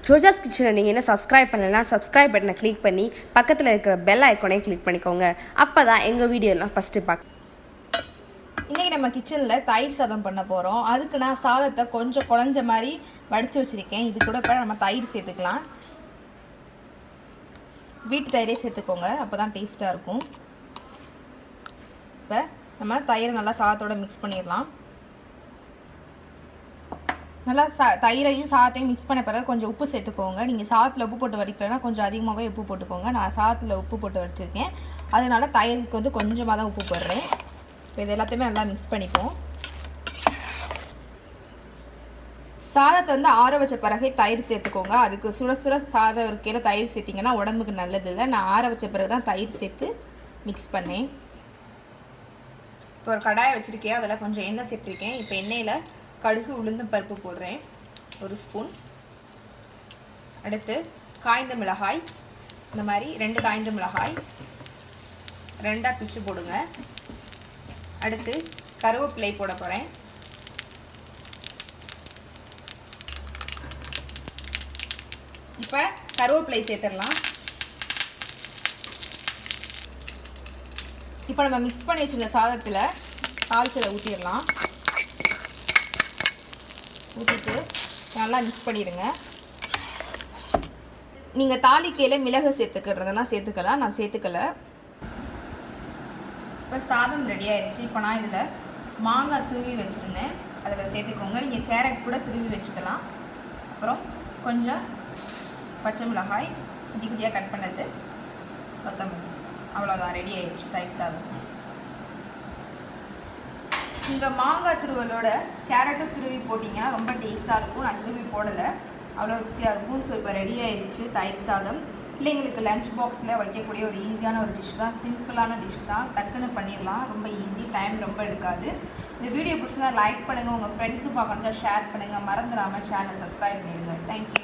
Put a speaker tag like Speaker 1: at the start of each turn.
Speaker 1: ரோஜாஸ் கிச்சனை நீங்கள் என்ன சப்ஸ்கிரைப் பண்ணலைன்னா சப்ஸ்கிரைப் பட்டனை கிளிக் பண்ணி பக்கத்தில் இருக்கிற பெல் ஐக்கானே கிளிக் பண்ணிக்கோங்க. அப்போ தான் எங்கள் வீடியோலாம் ஃபஸ்ட்டு பார்க்க.
Speaker 2: இன்றைக்கி நம்ம கிச்சனில் தயிர் சாதம் பண்ண போகிறோம். அதுக்கு நான் சாதத்தை கொஞ்சம் குழஞ்ச மாதிரி வடித்து வச்சுருக்கேன். இது கூட இப்போ நம்ம தயிர் சேர்த்துக்கலாம். வீட்டு தயிரே சேர்த்துக்கோங்க, அப்போ தான் டேஸ்ட்டாக இருக்கும். இப்போ நம்ம தயிரை நல்லா சாதத்தோடு மிக்ஸ் பண்ணிடலாம். நல்லா தயிரையும் சாதத்தையும் மிக்ஸ் பண்ண பிறகு கொஞ்சம் உப்பு சேர்த்துக்கோங்க. நீங்கள் சாதத்தில் உப்பு போட்டு வடிக்கலைன்னா கொஞ்சம் அதிகமாகவே உப்பு போட்டுக்கோங்க. நான் சாதத்தில் உப்பு போட்டு வடிச்சிருக்கேன், அதனால் தயிருக்கு வந்து கொஞ்சமாக தான் உப்பு போடுறேன். இப்போ இது எல்லாத்தையுமே நல்லா மிக்ஸ் பண்ணிப்போம். சாதத்தை வந்து ஆற வச்ச பிறகு தயிர் சேர்த்துக்கோங்க. அதுக்கு சுட சுட சாதம் இருக்கையில் தயிர் சேர்த்திங்கன்னா உடம்புக்கு நல்லது இல்லை. நான் ஆற வச்ச பிறகு தான் தயிர் சேர்த்து மிக்ஸ் பண்ணேன். இப்போ ஒரு கடாயை வச்சுருக்கேன், அதில் கொஞ்சம் எண்ணெய் சேர்த்துருக்கேன். இப்போ எண்ணெயில் கடுகு உளுந்தம் பருப்பு போடுறேன், 1 ஸ்பூன். அடுத்து காய்ந்த மிளகாய், இந்த மாதிரி 2 காய்ந்த மிளகாய் 2ஆக பிச்சு போடுங்க. அடுத்து கருவேப்பிலை போட போகிறேன். இப்போ கருவேப்பிலை சேர்த்துடலாம். இப்போ நம்ம மிக்ஸ் பண்ணி வச்சுருந்த சாதத்தில் தாளிச்சதை ஊற்றிடலாம். ஊற்றிட்டு நல்லா மிக்ஸ் பண்ணிடுங்க. நீங்கள் தாளிக்கையில் மிளகு சேர்த்துக்கிறதுனா சேர்த்துக்கலாம், நான் சேர்த்துக்கலை. இப்போ சாதம் ரெடி ஆயிடுச்சு. இப்போ நான் இதில் மாங்காய் துருவி வச்சுருந்தேன், அதில் சேர்த்துக்கோங்க. நீங்கள் கேரட் கூட துருவி வச்சுக்கலாம். அப்புறம் கொஞ்சம் பச்சை மிளகாய் குட்டி குட்டியாக கட் பண்ணது, கொத்தமல்லி, அவ்வளோதான், ரெடி ஆயிடுச்சு தயிர் சாதம். நீங்கள் மாங்காய் துருவலோட கேரட்டும் துருவி போட்டிங்கன்னா ரொம்ப டேஸ்ட்டாக இருக்கும். நான் துருவி போடலை, அவ்வளோ ருசியாக இருக்கும். ஸோ இப்போ ரெடி ஆயிடுச்சு தயிர் சாதம். பிள்ளைங்களுக்கு லஞ்ச் பாக்ஸில் வைக்கக்கூடிய ஒரு ஈஸியான ஒரு டிஷ் தான், சிம்பிளான டிஷ் தான், டக்குன்னு பண்ணிடலாம். ரொம்ப ஈஸி, டைம் ரொம்ப எடுக்காது. இந்த வீடியோ பிடிச்சதா லைக் பண்ணுங்கள், உங்கள் ஃப்ரெண்ட்ஸும் பார்க்கணுச்சா ஷேர் பண்ணுங்கள். மறந்துடாமல் சேனலை சப்ஸ்கிரைப் பண்ணிடுங்க. தேங்க்யூ.